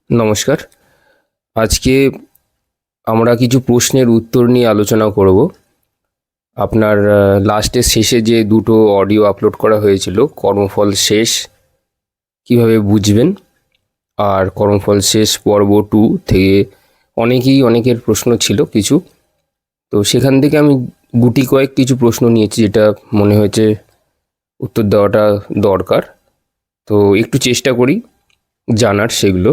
নমস্কার। আজকে আমরা কিছু প্রশ্নের উত্তর নিয়ে আলোচনা করব। আপনার লাস্টের শেষে যে দুটো অডিও আপলোড করা হয়েছিল, কর্মফল শেষ কিভাবে বুঝবেন আর কর্মফল শেষ পর্ব 2 থেকে অনেকের প্রশ্ন ছিল কিছু। তো সেখান থেকে আমি গুটি কয়েক কিছু প্রশ্ন নিয়েছি যেটা মনে হয়েছে উত্তর দেওয়াটা দরকার। তো একটু চেষ্টা করি জানার সেগুলো।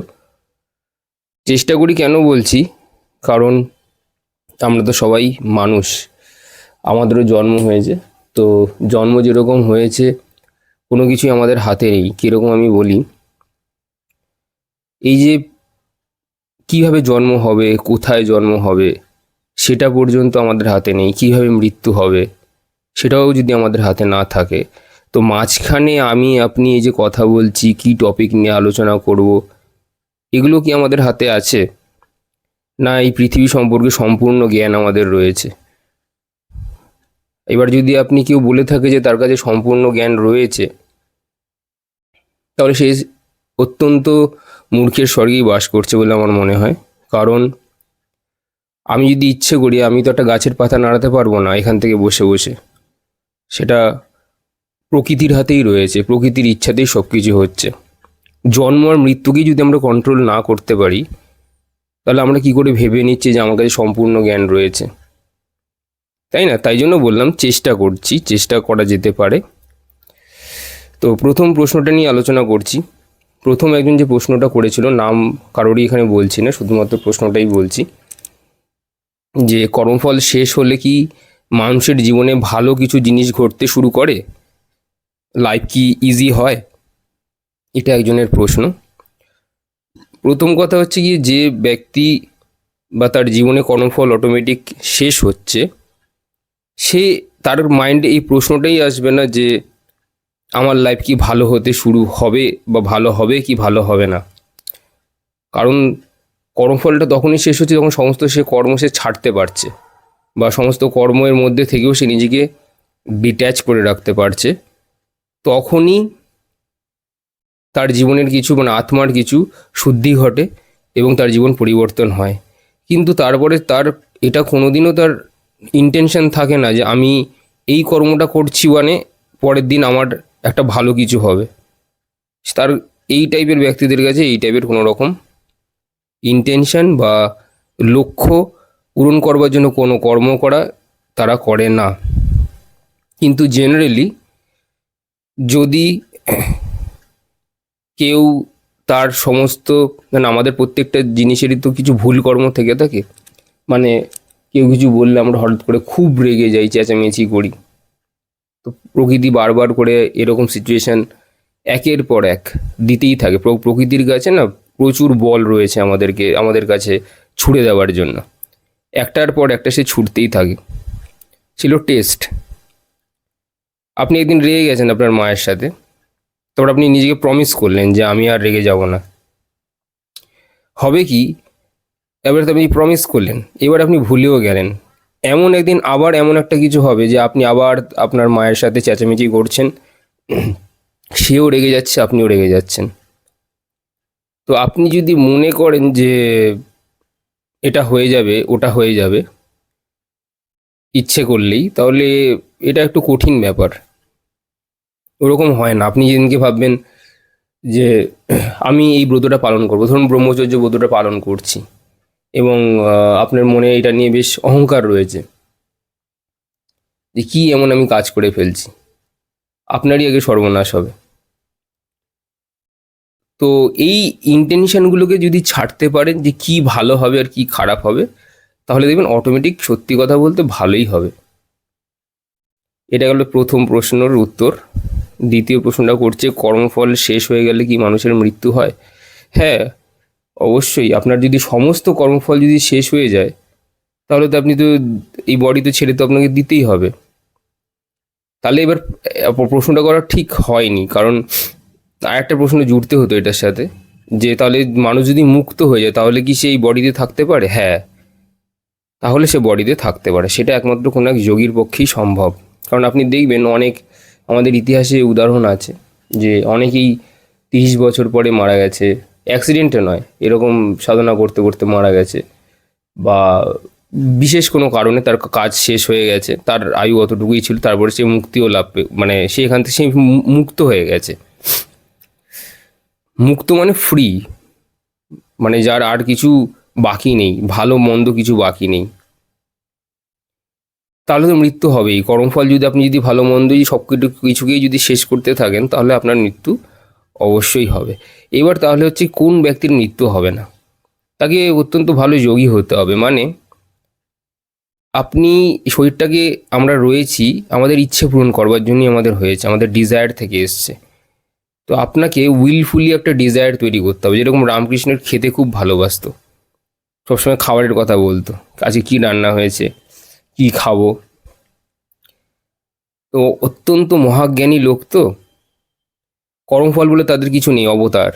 চেষ্টা করি কেন বলছি, কারণ আমরা তো সবাই মানুষ, আমাদেরও জন্ম হয়েছে। তো জন্ম যেরকম হয়েছে কোনো কিছুই আমাদের হাতে নেই। কীরকম আমি বলি, এই যে কিভাবে জন্ম হবে, কোথায় জন্ম হবে সেটা পর্যন্ত আমাদের হাতে নেই। কিভাবে মৃত্যু হবে সেটাও যদি আমাদের হাতে না থাকে, তো মাঝখানে আমি আপনি এই যে কথা বলছি, কি টপিক নিয়ে আলোচনা করব, এগুলো কি আমাদের হাতে আছে? না এই পৃথিবী সম্পর্কে সম্পূর্ণ জ্ঞান আমাদের রয়েছে? এবার যদি আপনি কেউ বলে থাকে যে তার কাছে সম্পূর্ণ জ্ঞান রয়েছে, তাহলে সে অত্যন্ত মূর্খের স্বর্গেই বাস করছে বলে আমার মনে হয়। কারণ আমি যদি ইচ্ছে করি, আমি তো একটা গাছের পাতা নাড়াতে পারবো না এখান থেকে বসে বসে। সেটা প্রকৃতির হাতেই রয়েছে, প্রকৃতির ইচ্ছাতেই সব কিছু হচ্ছে। জন্ম আর মৃত্যুকেই যদি আমরা কন্ট্রোল না করতে পারি, তাহলে আমরা কি করে ভেবে নিচ্ছি যে আমার কাছে সম্পূর্ণ জ্ঞান রয়েছে? তাই না? তাই জন্য বললাম চেষ্টা করছি, চেষ্টা করা যেতে পারে। তো প্রথম প্রশ্নটা নিয়ে আলোচনা করছি। প্রথম একজন যে প্রশ্নটা করেছিল, নাম কারোরই এখানে বলছি না, শুধুমাত্র প্রশ্নটাই বলছি যে কর্মফল শেষ হলে কি মানুষের জীবনে ভালো কিছু জিনিস ঘটতে শুরু করে? লাইফ কি ইজি হয়? এটা একজনের প্রশ্ন। প্রথম কথা হচ্ছে কি, যে ব্যক্তি বা তার জীবনে কর্মফল অটোমেটিক শেষ হচ্ছে, সে তার মাইন্ডে এই প্রশ্নটাই আসবে না যে আমার লাইফ কি ভালো হতে শুরু হবে, বা ভালো হবে কি ভালো হবে না। কারণ কর্মফলটা তখনই শেষ হচ্ছে যখন সমস্ত সে কর্ম সে ছাড়তে পারছে, বা সমস্ত কর্মের মধ্যে থেকেও সে নিজেকে ডিট্যাচ করে রাখতে পারছে। তখনই তার জীবনের কিছু আত্মার কিছু শুদ্ধি ঘটে এবং তার জীবন পরিবর্তন হয়। কিন্তু তারপরে তার এটা কোনোদিনও তার ইন্টেনশন থাকে না যে আমি এই কর্মটা করছি মানে পরের দিন আমার একটা ভালো কিছু হবে। তার এই টাইপের ব্যক্তিদের কাছে এই টাইপের কোনো রকম ইন্টেনশন বা লক্ষ্য পূরণ করবার জন্য কোনো কর্ম করা তারা করে না। কিন্তু জেনারেলি যদি কেউ তার সমস্ত আমাদের প্রত্যেকটা জিনিসেরই তো কিছু ভুল কর্ম থেকে থাকে। কেউ কিছু বললে আমরা হঠাৎ করে খুব রেগে যাই, চেঁচামেচি করি। তো প্রকৃতি বারবার করে এরকম সিচুয়েশান একের পর এক দিতেই থাকে। প্রকৃতির কাছে না প্রচুর বল রয়েছে আমাদের কাছে ছুড়ে দেওয়ার জন্য। একটার পর একটা সে ছুটতেই থাকে। ছিল টেস্ট। আপনি একদিন রেগে গেছেন আপনার মায়ের সাথে, তারপর আপনি নিজেকে প্রমিস করলেন যে আমি আর রেগে যাব না। হবে কি, এবার তো আপনি প্রমিস করলেন, এবার আপনি ভুলেও গেলেন। এমন একদিন আবার এমন একটা কিছু হবে যে আপনি আবার আপনার মায়ের সাথে চেঁচামেচি করছেন, সেও রেগে যাচ্ছে, আপনিও রেগে যাচ্ছেন। তো আপনি যদি মনে করেন যে এটা হয়ে যাবে, ওটা হয়ে যাবে ইচ্ছে করলেই, তাহলে এটা একটু কঠিন ব্যাপার। ওরকম হয় না। আপনি যেদিনকে ভাববেন যে আমি এই ব্রতটা পালন করবো, ধরুন ব্রহ্মচর্য ব্রতটা পালন করছি, এবং আপনার মনে এটা নিয়ে বেশ অহংকার রয়েছে যে কি এমন আমি কাজ করে ফেলছি, আপনারই আগে সর্বনাশ হবে। তো এই ইন্টেনশনগুলোকে যদি ছাড়তে পারেন যে কি ভালো হবে আর কি খারাপ হবে, তাহলে দেখবেন অটোমেটিক সত্যি কথা বলতে ভালোই হবে। এটা গেল প্রথম প্রশ্নের উত্তর। দ্বিতীয় প্রশ্নটা করছে কর্মফল শেষ হয়ে গেলে কি মানুষের মৃত্যু হয়? হ্যাঁ, অবশ্যই। আপনার যদি সমস্ত কর্মফল যদি শেষ হয়ে যায়, তাহলে তো আপনি তো এই বডি তো ছেড়ে তো আপনাকে দিতেই হবে। তাহলে এবার প্রশ্নটা করা ঠিক হয়নি, কারণ আর একটা প্রশ্ন জুড়তে হতো এটার সাথে, যে তাহলে মানুষ যদি মুক্ত হয়ে যায় তাহলে কি সেই বডিতে থাকতে পারে? হ্যাঁ, তাহলে সে বডিতে থাকতে পারে। সেটা একমাত্র কোনো এক যোগীর পক্ষেই সম্ভব। কারণ আপনি দেখবেন অনেক আমাদের ইতিহাসে উদাহরণ আছে যে অনেকেই 30 বছর পরে মারা গেছে, অ্যাক্সিডেন্টে নয়, এরকম সাধনা করতে করতে মারা গেছে, বা বিশেষ কোনো কারণে তার কাজ শেষ হয়ে গেছে, তার আয়ু অতটুকুই ছিল, তারপরে সে মুক্তিও মানে সে এখান থেকে সে মুক্ত হয়ে গেছে। মুক্ত মানে ফ্রি, মানে যার আর কিছু বাকি নেই, ভালো মন্দ কিছু বাকি নেই, তাহলে তো মৃত্যু হবেই। কর্মফল যদি আপনি যদি ভালো মন্দই সব কিছুকেই যদি শেষ করতে থাকেন, তাহলে আপনার মৃত্যু অবশ্যই হবে। এবার তাহলে হচ্ছে কোন ব্যক্তির মৃত্যু হবে না? তাকে অত্যন্ত ভালো যোগী হতে হবে। মানে আপনি শরীরটাকে, আমরা রয়েছি আমাদের ইচ্ছে পূরণ করবার জন্যই আমাদের হয়েছে, আমাদের ডিজায়ার থেকে এসছে। তো আপনাকে উইলফুলি একটা ডিজায়ার তৈরি করতে হবে। যেরকম রামকৃষ্ণের খেতে খুব ভালোবাসতো, সবসময় খাবারের কথা বলতো, আজকে কী রান্না হয়েছে, কী খাবো। তো অত্যন্ত মহাজ্ঞানী লোক তো, কর্মফল বলে তাদের কিছু নেই, অবতার।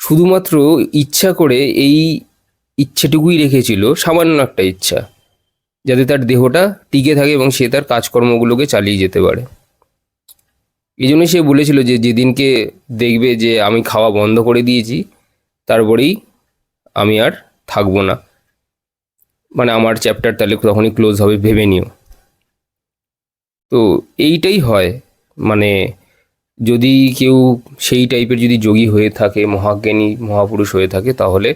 শুধুমাত্র ইচ্ছা করে এই ইচ্ছেটুকুই রেখেছিল, সামান্য একটা ইচ্ছা, যাতে তার দেহটা টিকে থাকে এবং সে তার কাজকর্মগুলোকে চালিয়ে যেতে পারে। এই জন্যই সে বলেছিল যে যেদিনকে দেখবে যে আমি খাওয়া বন্ধ করে দিয়েছি, তারপরেই আমি আর থাকবো না, মানে আমার চ্যাপ্টার তাহলে তখনই ক্লোজ হবে, ভেবে নিও। তো এইটাই হয়, মানে যদি কেউ সেই টাইপের যদি যোগী হয়ে থাকে, মহাজ্ঞানী মহাপুরুষ হয়ে থাকে, তাহলে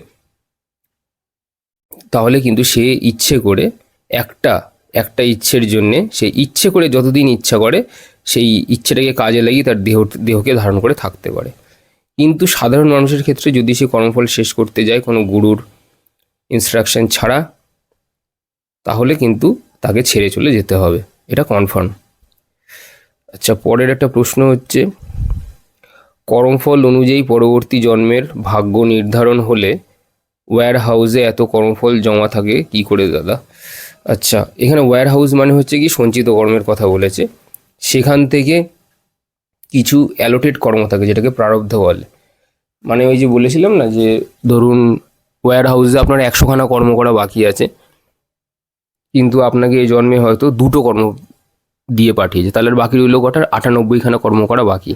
তাহলে কিন্তু সে ইচ্ছে করে একটা একটা ইচ্ছের জন্যে, সে ইচ্ছে করে যতদিন ইচ্ছা করে সেই ইচ্ছেটাকে কাজে লাগিয়ে তার দেহকে ধারণ করে থাকতে পারে। কিন্তু সাধারণ মানুষের ক্ষেত্রে যদি সে কর্মফল শেষ করতে যায় কোনো গুরুর ইনস্ট্রাকশন ছাড়া, তাহলে কিন্তু তাকে ছেড়ে চলে যেতে হবে, এটা কনফার্ম। আচ্ছা, পরের একটা প্রশ্ন হচ্ছে, কর্মফল অনুযায়ী পরবর্তী জন্মের ভাগ্য নির্ধারণ হলে ওয়্যার হাউসে এত কর্মফল জমা থাকে কি করে দাদা? আচ্ছা, এখানে ওয়্যার হাউস মানে হচ্ছে কি সঞ্চিত কর্মের কথা বলেছে। সেখান থেকে কিছু অ্যালোটেড কর্ম থাকে, যেটাকে প্রারব্ধ বলে। মানে ওই যে বলেছিলাম না, যে ধরুন ওয়্যার হাউসে আপনার 100খানা কর্ম করা বাকি আছে, কিন্তু আপনাকে এই জন্মে হয়তো 2টো কর্ম দিয়ে পাঠিয়েছে, তাহলে বাকি রইল কটার? 98খানা কর্ম করা বাকি।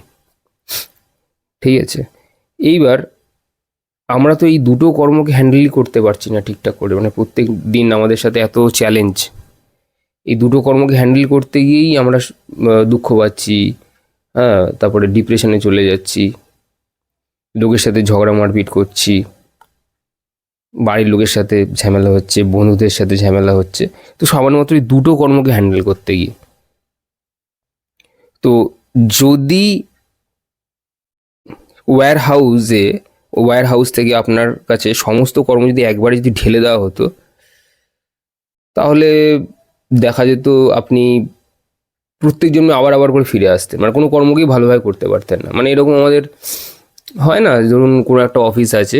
ঠিক আছে, এইবার আমরা তো এই 2টো কর্মকে হ্যান্ডেলই করতে পারছি না ঠিকঠাক করে, মানে প্রত্যেক দিন আমাদের সাথে এত চ্যালেঞ্জ, এই 2টো কর্মকে হ্যান্ডেল করতে গিয়েই আমরা দুঃখ পাচ্ছি, হ্যাঁ, তারপরে ডিপ্রেশনে চলে যাচ্ছি, লোকের সাথে ঝগড়া মারপিট করছি, বাড়ির লোকের সাথে ঝামেলা হচ্ছে, বন্ধুদের সাথে ঝামেলা হচ্ছে, তো সামান্য মাত্র এই 2টো কর্মকে হ্যান্ডেল করতে গিয়ে। তো যদি ওয়্যার হাউস থেকে আপনার কাছে সমস্ত কর্ম যদি একবারে যদি ঢেলে দেওয়া হতো, তাহলে দেখা যেত আপনি প্রত্যেক জন্মে আবার আবার করে ফিরে আসতেন, মানে কোনো কর্মকেই ভালোভাবে করতে পারতেন না। মানে এরকম আমাদের হয় না, ধরুন কোনো একটা অফিস আছে,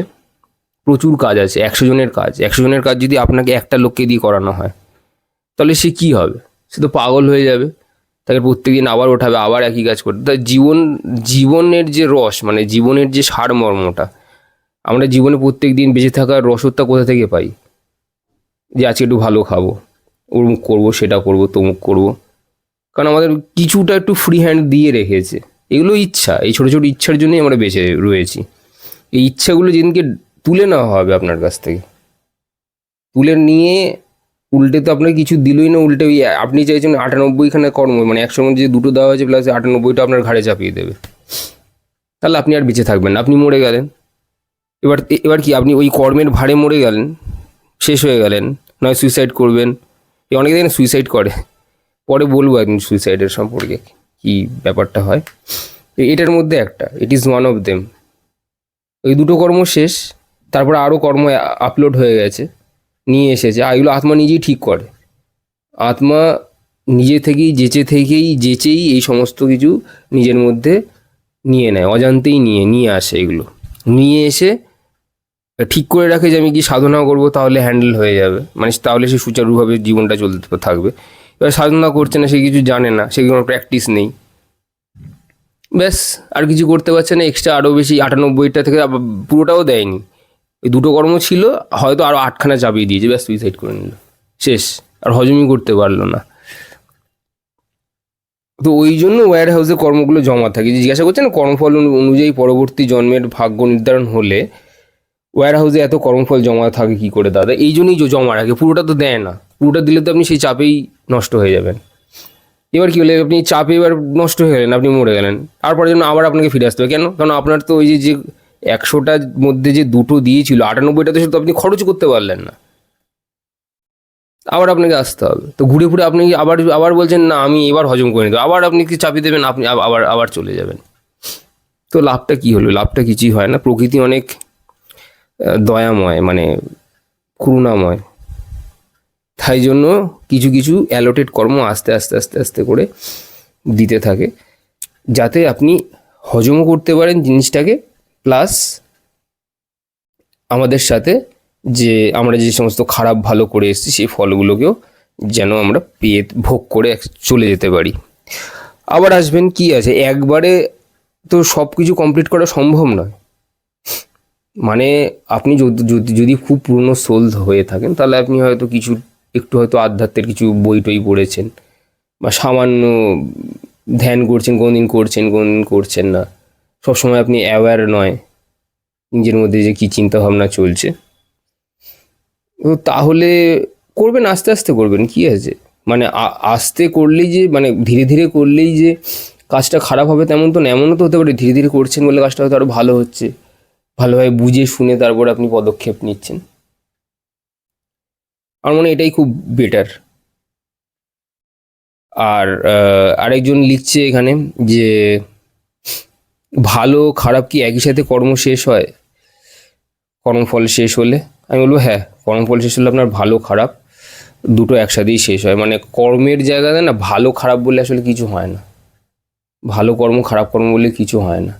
প্রচুর কাজ আছে, 100 জনের কাজ যদি আপনাকে একটা লোককে দিয়ে করানো হয়, তাহলে সে কী হবে? সে তো পাগল হয়ে যাবে, তাকে প্রত্যেকদিন আবার ওঠাবে, আবার একই কাজ করতে। তাই জীবনের যে রস, মানে জীবনের যে সারমর্মটা, আমরা জীবনে প্রত্যেক দিন বেঁচে থাকার রসদটা কোথা থেকে পাই? যে আজকে একটু ভালো খাবো, অমুক করবো, সেটা করবো, তমুক করবো, কারণ আমাদের কিছুটা একটু ফ্রি হ্যান্ড দিয়ে রেখেছে। এগুলো ইচ্ছা, এই ছোটো ছোটো ইচ্ছার জন্যই আমরা বেঁচে রয়েছি। এই ইচ্ছাগুলো যেদিনকে তুলে নেওয়া হবে আপনার কাছ থেকে, তুলে নিয়ে উল্টে তো আপনাকে কিছু দিলই না, উল্টে ওই আপনি চাইছেন 98খানা কর্ম, মানে 100-র মধ্যে যে 2টো দেওয়া হয়েছে প্লাস 98টা আপনার ঘাড়ে চাপিয়ে দেবে, তাহলে আপনি আর বেঁচে থাকবেন না, আপনি মরে গেলেন। এবার এবার কি আপনি ওই কর্মের ভারে মরে গেলেন, শেষ হয়ে গেলেন, নয় সুইসাইড করবেন। অনেকে দেখেন সুইসাইড করে, পরে বলবো একদিন সুইসাইডের সম্পর্কে কি ব্যাপারটা হয়। এটার মধ্যে একটা, it is one of them. ওই 2টো কর্ম শেষ, তারপরে আরও কর্ম আপলোড হয়ে গেছে, নিয়ে এসেছে, আর এগুলো আত্মা নিজেই ঠিক করে। আত্মা নিজে থেকেই যেচেই এই সমস্ত কিছু নিজের মধ্যে নিয়ে নেয়, অজান্তেই নিয়ে আসে, এগুলো নিয়ে এসে ঠিক করে রাখে যে আমি কি সাধনা করব, তাহলে হ্যান্ডেল হয়ে যাবে, মানে তাহলে সে সুচারুভাবে জীবনটা চলতে থাকবে। এবার সাধনা করছে না, সে কিছু জানে না, সে কোনো প্র্যাকটিস নেই, ব্যাস আর কিছু করতে পারছে না, এক্সট্রা আরও বেশি 98টা থেকে পুরোটাও দেয়নি, ওই 2টো কর্ম ছিল, হয়তো আরও 8খানা চাপিয়ে দিয়েছে, ব্যাস সুইসাইড করে নিল, শেষ, আর হজমই করতে পারলো না। তো ওই জন্য ওয়্যার হাউসে কর্মগুলো জমা থাকে। যে জিজ্ঞাসা করছেন কর্মফল অনুযায়ী পরবর্তী জন্মের ভাগ্য নির্ধারণ হলে ওয়্যার হাউসে এত কর্মফল জমা থাকে কি করে দাদা? এই জন্যই জমা রাখে, পুরোটা তো দেয় না। পুরোটা দিলে তো আপনি সেই চাপেই নষ্ট হয়ে যাবেন। এবার কি হলে আপনি চাপে এবার নষ্ট হয়ে গেলেন, আপনি মরে গেলেন, তারপরে জন্য আবার আপনাকে ফিরে আসতে হবে। কেন? কারণ আপনার তো ওই যে 100টার মধ্যে যে 2টো দিয়েছিল, 98টা তো আপনি খরচ করতে পারলেন না, আবার আপনাকে আসতে হবে। তো ঘুরে ঘুরে আপনি আবার আবার বলছেন না আমি এবার হজম করে নিতে, আবার আপনি কি চাপিয়ে দেবেন, আপনি আবার আবার চলে যাবেন। তো লাভটা কি হলো? লাভটা কিছুই হয় না। প্রকৃতি অনেক দয়াময়, মানে করুণাময়। তাই জন্য কিছু কিছু অ্যালোটেড কর্ম আস্তে আস্তে আস্তে আস্তে করে দিতে থাকে, যাতে আপনি হজমও করতে পারেন জিনিসটাকে, প্লাস আমাদের সাথে যে আমরা যে সমস্ত খারাপ ভালো করে এসেছি সেই ফলগুলোকেও যেন আমরা পেয়ে ভোগ করে চলে যেতে পারি। আবার আসবেন, কি আছে, একবারে তো সব কিছু কমপ্লিট করা সম্ভব নয়। মানে আপনি যদি খুব পুরনো সোল হয়ে থাকেন, তাহলে আপনি হয়তো কিছু একটু হয়তো আধ্যাত্মের কিছু বই টই পড়েছেন, বা সামান্য ধ্যান করছেন, কোনদিন করছেন কোনদিন করছেন না, সবসময় আপনি অ্যাওয়্যার নয় নিজের মধ্যে যে কী চিন্তাভাবনা চলছে। তো তাহলে করবেন, আস্তে আস্তে করবেন, কি আছে। মানে আস্তে করলেই যে, মানে ধীরে ধীরে করলেই যে কাজটা খারাপ হবে তেমন তো না। এমনও তো হতে পারে ধীরে ধীরে করছেন বলে কাজটা হয়তো আরও ভালো হচ্ছে, ভালোভাবে বুঝে শুনে তারপর আপনি পদক্ষেপ নিচ্ছেন। আমার মনে হয় এটাই খুব বেটার। আর আরেকজন লিখছে এখানে যে ভালো খারাপ কি একই সাথে কর্ম শেষ হয়, কর্মফল শেষ হলে? আমি বলবো হ্যাঁ, কর্মফল শেষ হলে আপনার ভালো খারাপ দুটো একসাথেই শেষ হয়। মানে কর্মের জায়গাতে না ভালো খারাপ বলে আসলে কিছু হয় না। ভালো কর্ম খারাপ কর্ম বলে কিছু হয় না।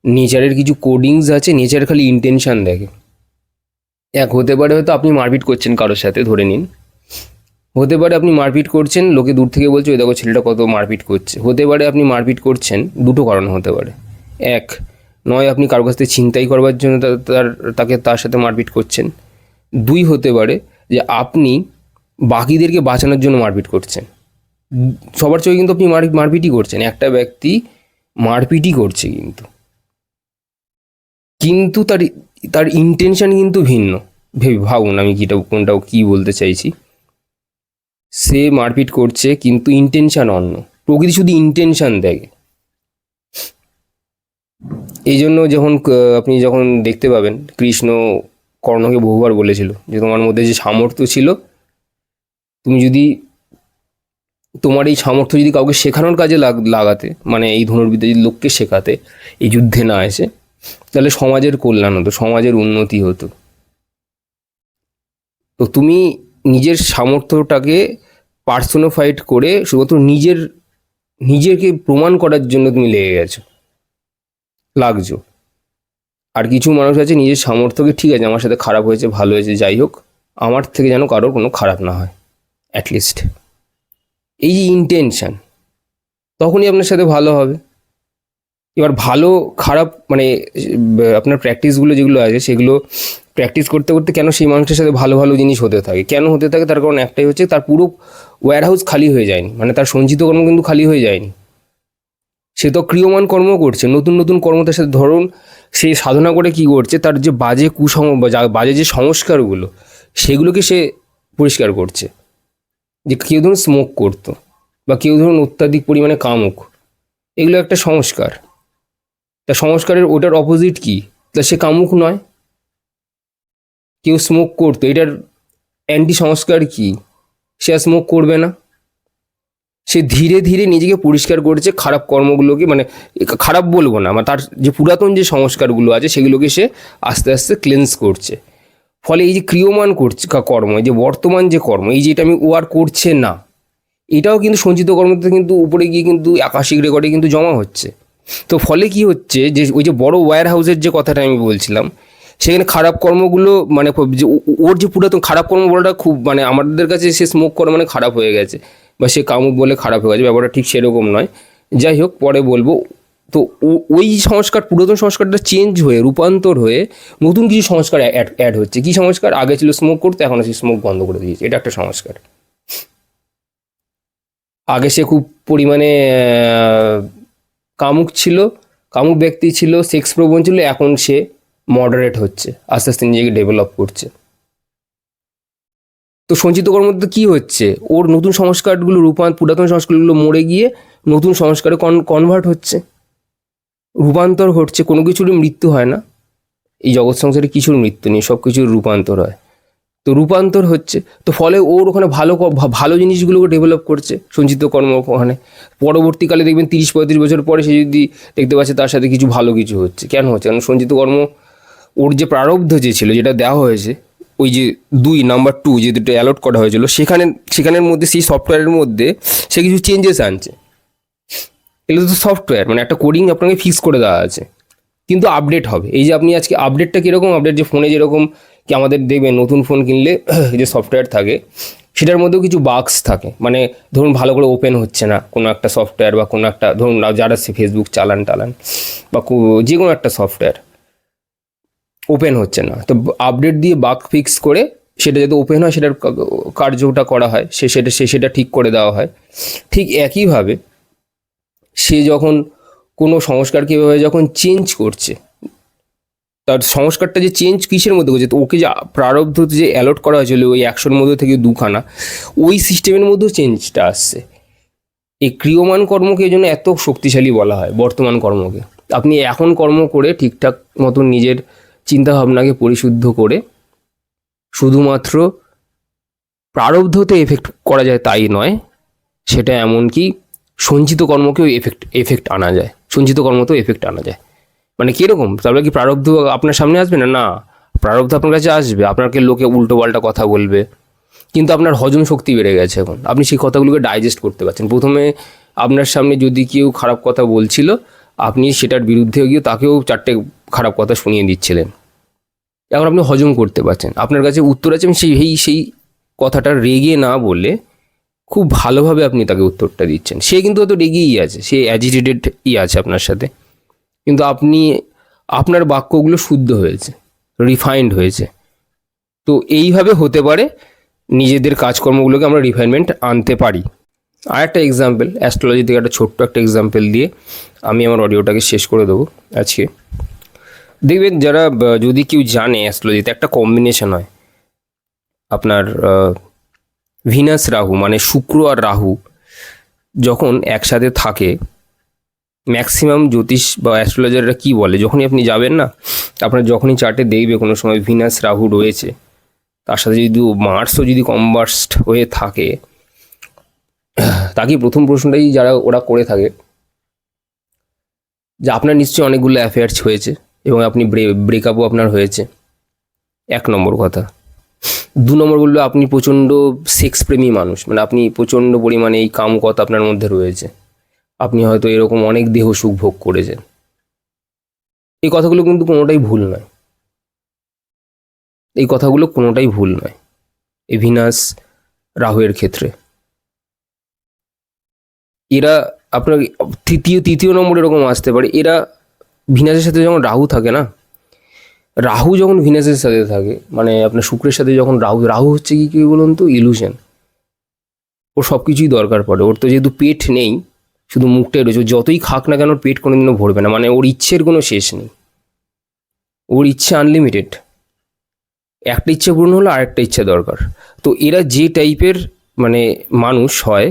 নেচারের কিছু কোডিংস আছে, নেচার খালি ইন্টেনশন দেখে। এক হতে পারে হয়তো আপনি মারপিট করছেন কারোর সাথে, ধরে নিন, হতে পারে আপনি মারপিট করছেন, লোকে দূর থেকে বলছে ওই দেখো ছেলেটা কত মারপিট করছে। হতে পারে আপনি মারপিট করছেন, দুটো কারণ হতে পারে। এক, নয় আপনি কারোর কাছ থেকে ছিনতাই করবার জন্য তার সাথে মারপিট করছেন। দুই, হতে পারে যে আপনি বাকিদেরকে বাঁচানোর জন্য মারপিট করছেন। সবার চোখে কিন্তু আপনি মারপিটই করছেন, একটা ব্যক্তি মারপিটই করছে, কিন্তু কিন্তু তার তার ইন্টেনশন কিন্তু ভিন্ন। ভেবে ভাবুন আমি কোনটাও কি বলতে চাইছি। সে মারপিট করছে কিন্তু ইন্টেনশন অন্য। প্রকৃতি শুধু ইন্টেনশন দেখে। এই জন্য আপনি যখন দেখতে পাবেন, কৃষ্ণ কর্ণকে বহুবার বলেছিল যে তোমার মধ্যে যে সামর্থ্য ছিল, তুমি যদি তোমার এই সামর্থ্য যদি কাউকে শেখানোর কাজে লাগাতে, মানে এই ধনুর্বিদ্যা যদি লোককে শেখাতে, এই যুদ্ধে না এসে, তাহলে সমাজের কল্যাণ হতো, সমাজের উন্নতি হতো। তো তুমি নিজের সামর্থ্যটাকে পার্সোনিফাইড করে শুধুমাত্র নিজেকে প্রমাণ করার জন্য তুমি লাগছো। আর কিছু মানুষ আছে নিজের সামর্থ্যকে, ঠিক আছে আমার সাথে খারাপ হয়েছে ভালো হয়েছে যাই হোক, আমার থেকে যেন কারোর কোনো খারাপ না হয় অ্যাটলিস্ট, এই যে ইন্টেনশন, তখনই আপনার সাথে ভালো হবে। এবার ভালো খারাপ মানে আপনার প্র্যাকটিসগুলো যেগুলো আছে, সেগুলো প্র্যাকটিস করতে করতে কেন সেই মানুষটার সাথে ভালো ভালো জিনিস হতে থাকে, কেন হতে থাকে, তার কারণ একটাই হচ্ছে তার পুরো ওয়্যার হাউস খালি হয়ে যায়নি, মানে তার সঞ্চিত কর্ম কিন্তু খালি হয়ে যায়নি। সে তো ক্রিয়মান কর্ম করছে, নতুন নতুন কর্ম তার সাথে, ধরুন সে সাধনা করে কি করছে, তার যে বাজে বাজে যে সংস্কারগুলো, সেগুলোকে সে পরিষ্কার করছে। যে কেউ ধরুন স্মোক করতো, বা কেউ ধরুন অত্যাধিক পরিমাণে কামুক, এগুলো একটা সংস্কার। তা সংস্কারের ওটার অপোজিট কি? তা সে কামুক নয়। কেউ স্মোক করতো, এটার অ্যান্টি সংস্কার কি? সে আর স্মোক করবে না। সে ধীরে ধীরে নিজেকে পরিষ্কার করেছে খারাপ কর্মগুলোকে, মানে খারাপ বলবো না, মানে তার যে পুরাতন যে সংস্কারগুলো আছে সেগুলোকে সে আস্তে আস্তে ক্লেন্স করছে। ফলে এই যে ক্রিয়মান করছে কর্ম, এই যে বর্তমান যে কর্ম, এই যে এটা আমি ও আর করছে না, এটাও কিন্তু সঞ্চিত কর্মতে কিন্তু উপরে গিয়ে কিন্তু আকাশিক রেকর্ডে কিন্তু জমা হচ্ছে। তো ফলে কি হচ্ছে, যে ওই যে বড় ওয়্যার হাউসের যে কথাটা আমি বলছিলাম, সেখানে খারাপ কর্মগুলো, মানে যে ওর যে পুরাতন খারাপ কর্ম বলাটা খুব, মানে আমাদের কাছে সে স্মোক করে মানে খারাপ হয়ে গেছে, বা সে কামুক বলে খারাপ হয়ে গেছে, ব্যাপারটা ঠিক সেরকম নয়। যাই হোক, পরে বলবো। তো ওই সংস্কার, পুরাতন সংস্কারটা চেঞ্জ হয়ে, রূপান্তর হয়ে নতুন কিছু সংস্কার অ্যাড হচ্ছে। কি সংস্কার? আগে ছিল স্মোক করতে, এখন সে স্মোক বন্ধ করে দিয়েছে, এটা একটা সংস্কার। আগে সে খুব পরিমাণে কামুক ছিল, কামুক ব্যক্তি ছিল, সেক্স প্রবণ ছিল, এখন সে মডারেট হচ্ছে, আস্তে আস্তে নিজেকে ডেভেলপ করছে। তো সঞ্চিত কর্ম মধ্যে কী হচ্ছে, ওর নতুন সংস্কারগুলো পুরাতন সংস্কারগুলো মরে গিয়ে নতুন সংস্কারে কনভার্ট হচ্ছে, রূপান্তর ঘটছে। কোনো কিছুরই মৃত্যু হয় না, এই জগৎ সংসারে কিছুর মৃত্যু নেই, সব কিছুর রূপান্তর হয়। তো রূপান্তর হচ্ছে, তো ফলে ওর ওখানে ভালো জিনিসগুলোকে ডেভেলপ করছে সঞ্চিত কর্ম ওখানে। পরবর্তীকালে দেখবেন 30-35 বছর পরে সে যদি দেখতে পাচ্ছে তার সাথে কিছু ভালো কিছু হচ্ছে, কেন হচ্ছে? কারণ সঞ্চিত কর্ম, ওর যে প্রারব্ধ যে ছিল, যেটা দেওয়া হয়েছে, ওই যে 2 নাম্বার 2 যে দুটো অ্যালট করা হয়েছিল, সেখানের মধ্যে, সেই সফটওয়্যারের মধ্যে সে কিছু চেঞ্জেস আনছে। এগুলো তো সফটওয়্যার, মানে একটা কোডিং আপনাকে ফিক্স করে দেওয়া আছে, কিন্তু আপডেট হবে। এই যে আপনি আজকে আপডেটটা কীরকম, আপডেট যে ফোনে যেরকম কি আমাদের দেখবেন নতুন ফোন কিনলে যে সফটওয়্যার থাকে সেটার মধ্যেও কিছু বাগস থাকে, মানে ধরুন ভালো করে ওপেন হচ্ছে না কোনো একটা সফটওয়্যার, বা কোনো একটা ধরুন যারা ফেসবুক চালান বা যে কোনো একটা সফটওয়্যার ওপেন হচ্ছে না, তো আপডেট দিয়ে বাগ ফিক্স করে সেটা যাতে ওপেন হয়, সেটার কার্যটা করা হয়, সেটা ঠিক করে দেওয়া হয়। ঠিক একইভাবে সে যখন কোনো সংস্কারকে এভাবে যখন চেঞ্জ করছে, তার সংস্কারটা যে চেঞ্জ কিসের মধ্যে করছে, তো ওকে যে প্রারব্ধ যে অ্যালট করা হয়েছিল ওই 100-র মধ্যে থেকে 2খানা, ওই সিস্টেমের মধ্যেও চেঞ্জটা আসছে। এই ক্রিয়মান কর্মকে এই জন্য এত শক্তিশালী বলা হয় বর্তমান কর্মকে। আপনি এখন কর্ম করে ঠিকঠাক মতো নিজের চিন্তাভাবনাকে পরিশুদ্ধ করে শুধুমাত্র প্রারব্ধতে এফেক্ট করা যায় তাই নয়, সেটা এমনকি সঞ্চিত কর্মকেও এফেক্ট আনা যায়, সঞ্চিত কর্মতেও এফেক্ট আনা যায়। মানে কীরকম, তাহলে কি প্রারব্ধ আপনার সামনে আসবে না? না, প্রারব্ধ আপনার কাছে আসবে, আপনাকে লোকে উল্টো পাল্টা কথা বলবে, কিন্তু আপনার হজম শক্তি বেড়ে গেছে, এখন আপনি সেই কথাগুলোকে ডাইজেস্ট করতে পারছেন। প্রথমে আপনার সামনে যদি কেউ খারাপ কথা বলছিল, আপনি সেটার বিরুদ্ধে গিয়ে তাকেও 4টে খারাপ কথা শুনিয়ে দিচ্ছিলেন, এখন আপনি হজম করতে পারছেন, আপনার কাছে উত্তর আছে। সেই কথাটা রেগে না বলে খুব ভালোভাবে আপনি তাকে উত্তরটা দিচ্ছেন। সে কিন্তু হয়তো রেগেই আছে, সে অ্যাজিটেটেডই আছে আপনার সাথে, কিন্তু আপনার বাক্যগুলো শুদ্ধ হয়েছে, রিফাইন্ড হয়েছে। তো এইভাবে হতে পারে নিজেদের কাজকর্মগুলোকে আমরা রিফাইনমেন্ট আনতে পারি। আর একটা এক্সাম্পল, অ্যাস্ট্রোলজি থেকে একটা ছোট্ট একটা এক্সাম্পল দিয়ে আমি আমার অডিওটাকে শেষ করে দেবো আজকে। দেখবেন যারা যদি কেউ জানে অ্যাস্ট্রোলজিতে একটা কম্বিনেশন হয় আপনার ভিনাস রাহু, মানে শুক্র আর রাহু যখন একসাথে থাকে, ম্যাক্সিমাম জ্যোতিষ বা অ্যাস্ট্রোলজাররা কী বলে, যখনই আপনি যাবেন না, আপনার যখনই চার্টে দেখবে কোনো সময় ভিনাস রাহু রয়েছে, তার সাথে যদি মার্সও যদি কম্বাস্ট হয়ে থাকে, তাকে প্রথম প্রশ্নটাই যারা ওরা করে থাকে যে আপনার নিশ্চয়ই অনেকগুলো অ্যাফেয়ার্স হয়েছে এবং আপনি ব্রেকআপও আপনার হয়েছে, 1 নম্বর কথা। 2 নম্বর বললো আপনি প্রচণ্ড সেক্স প্রেমী মানুষ, মানে আপনি প্রচণ্ড পরিমাণে এই কামকতা আপনার মধ্যে রয়েছে, আপনি হয়তো এরকম অনেক দেহ সুখ ভোগ করেছেন। এই কথাগুলো কিন্তু কোনোটাই ভুল নয়, এই কথাগুলো কোনোটাই ভুল নয় এই ভিনাস রাহুয়ের ক্ষেত্রে। এরা আপনার তৃতীয় নম্বর এরকম আসতে পারে, এরা ভিনাসের সাথে যখন রাহু থাকে না, রাহু যখন ভিনাসের সাথে থাকে, মানে আপনার শুক্রের সাথে যখন রাহু হচ্ছে কি বলুন তো, ইলুশন। ওর সব কিছুই দরকার পড়ে, ওর তো যেহেতু পেট নেই, শুধু মুখটাই রয়েছে, যতই খাক না কেন ওর পেট কোনোদিনও ভরবে না, মানে ওর ইচ্ছের কোনো শেষ নেই, ওর ইচ্ছে আনলিমিটেড। একটা ইচ্ছে পূর্ণ হলো আরেকটা ইচ্ছে দরকার। তো এরা যে টাইপের মানে মানুষ হয়,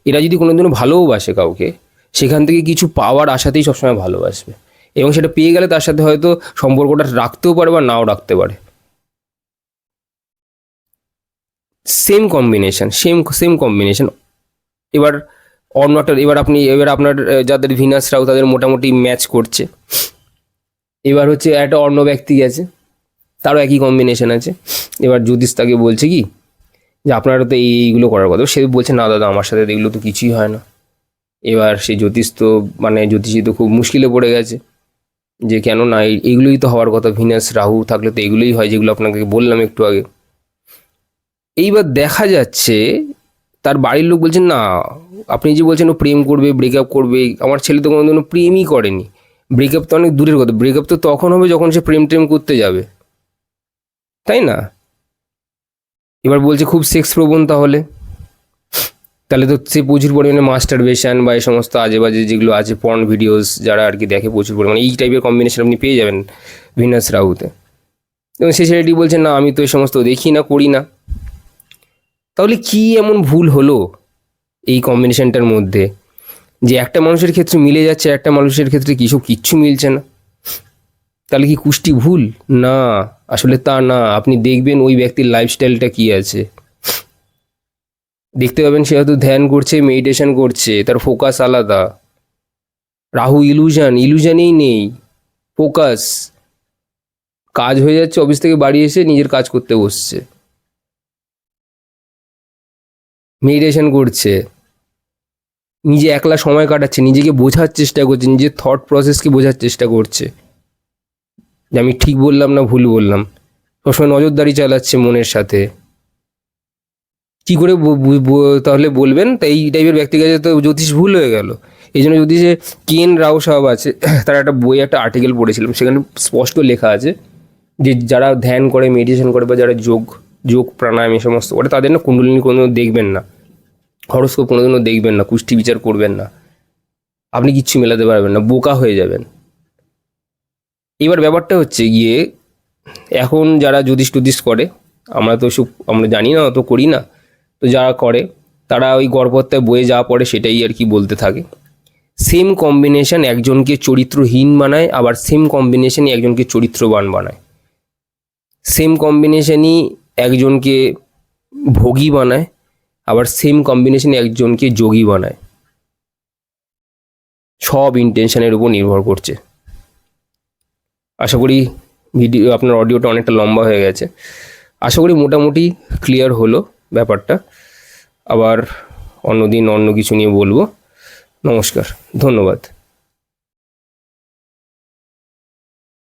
এরা যদি কোনোদিনও ভালোবাসে কাউকে, সেখান থেকে কিছু পাওয়ার আশাতেই সবসময় ভালোবাসবে, এবং সেটা পেয়ে গেলে তার সাথে হয়তো সম্পর্কটা রাখতেও পারে বা নাও রাখতে পারে। Same combination. এবার এবার আপনার যাদের ভিনাস রাহু তাদের মোটামুটি ম্যাচ করছে। এবার হচ্ছে একটা অন্য ব্যক্তি আছে, তারও একই কম্বিনেশন আছে। এবার জ্যোতিষ তাকে বলছে কি যে আপনারা তো এইগুলো করার কথা, সে বলছে না দাদা আমার সাথে এগুলো তো কিছুই হয় না। এবার সেই জ্যোতিষী তো খুব মুশকিলে পড়ে গেছে যে কেন না, এইগুলোই তো হওয়ার কথা, ভিনাস রাহু থাকলে তো এগুলোই হয় যেগুলো আপনাকে বললাম একটু আগে। এইবার দেখা যাচ্ছে তার বাড়ির লোক বলছেন না, আপনি যে বলছেন ও প্রেম করবে, ব্রেকআপ করবে, আমার ছেলে তো কোনোদিনও প্রেমই করেনি। ব্রেকআপ তো অনেক দূরের কথা, ব্রেকআপ তো তখন হবে যখন সে প্রেম করতে যাবে, তাই না? এবার বলছে খুব সেক্স প্রবণ, তাহলে তাহলে তো সে প্রচুর পরিমাণে মাস্টারবেশন বা এই সমস্ত আজে বাজে যেগুলো আছে পর্ন ভিডিওস যারা আর কি দেখে প্রচুর পরিমাণে, এই টাইপের কম্বিনেশন আপনি পেয়ে যাবেন ভিনাস রাহুতে। এবং সেই ছেলেটি বলছেন না আমি তো এই সমস্ত দেখি না, করি না। তাহলে কি এমন ভুল হলো এই কম্বিনেশনটার মধ্যে যে একটা মানুষের ক্ষেত্রে মিলে যাচ্ছে, একটা মানুষের ক্ষেত্রে কিচ্ছু মিলছে না? তাহলে কি কুষ্টি ভুল? না, আসলে তা না। আপনি দেখবেন ওই ব্যক্তির লাইফস্টাইলটা কি আছে, দেখতে পাবেন সে হয়তো ধ্যান করছে, মেডিটেশন করছে, তার ফোকাস আলাদা। রাহু ইলুশনেই নেই, ফোকাস। কাজ হয়ে যাচ্ছে, অফিস থেকে বাড়ি এসে নিজের কাজ করতে বসছে, মেডিটেশন করছে, নিজে একলা সময় কাটাচ্ছে, নিজেকে বোঝার চেষ্টা করছে, নিজের থট প্রসেসকে বোঝার চেষ্টা করছে যে আমি ঠিক বললাম না ভুল বললাম। সবসময় নজরদারি চালাচ্ছে মনের সাথে। কী করে তাহলে বলবেন? তাই এই টাইপের ব্যক্তির কাছে তো জ্যোতিষ ভুল হয়ে গেল। এই জন্য জ্যোতিষে কেন রাও সাহেব আছে, তার একটা বই, একটা আর্টিকেল পড়েছিলাম, সেখানে স্পষ্ট লেখা আছে যে যারা ধ্যান করে, মেডিটেশন করে, বা যারা যোগ প্রাণায়াম এই সমস্ত করে, তাদের না কুণ্ডলিনী কোনো দেখবেন না, হরস্কোপ কোনোদিনও দেখবেন না, কুষ্টি বিচার করবেন না, আপনি কিচ্ছু মেলাতে পারবেন না, বোকা হয়ে যাবেন। এবার ব্যাপারটা হচ্ছে গিয়ে, এখন যারা জ্যোতিষ করে, আমরা জানি না, অত করি না, তো যারা করে তারা ওই গড়পড়তায় বইয়ে যা পড়ে সেটাই আর কি বলতে থাকে। সেম কম্বিনেশন একজনকে চরিত্রহীন বানায়, আবার সেম কম্বিনেশনই একজনকে চরিত্রবান বানায়। সেম কম্বিনেশনই একজনকে ভোগী বানায়, আবার সেম কম্বিনেশনই একজনকে যোগী বানায়। সব ইন্টেনশনের উপর নির্ভর করছে। আশা করি আপনার অডিওটা অনেকটা লম্বা হয়ে গেছে, আশা করি মোটামুটি ক্লিয়ার হলো ব্যাপারটা। আবার অন্য দিন অন্য কিছু নিয়ে বলবো। নমস্কার, ধন্যবাদ।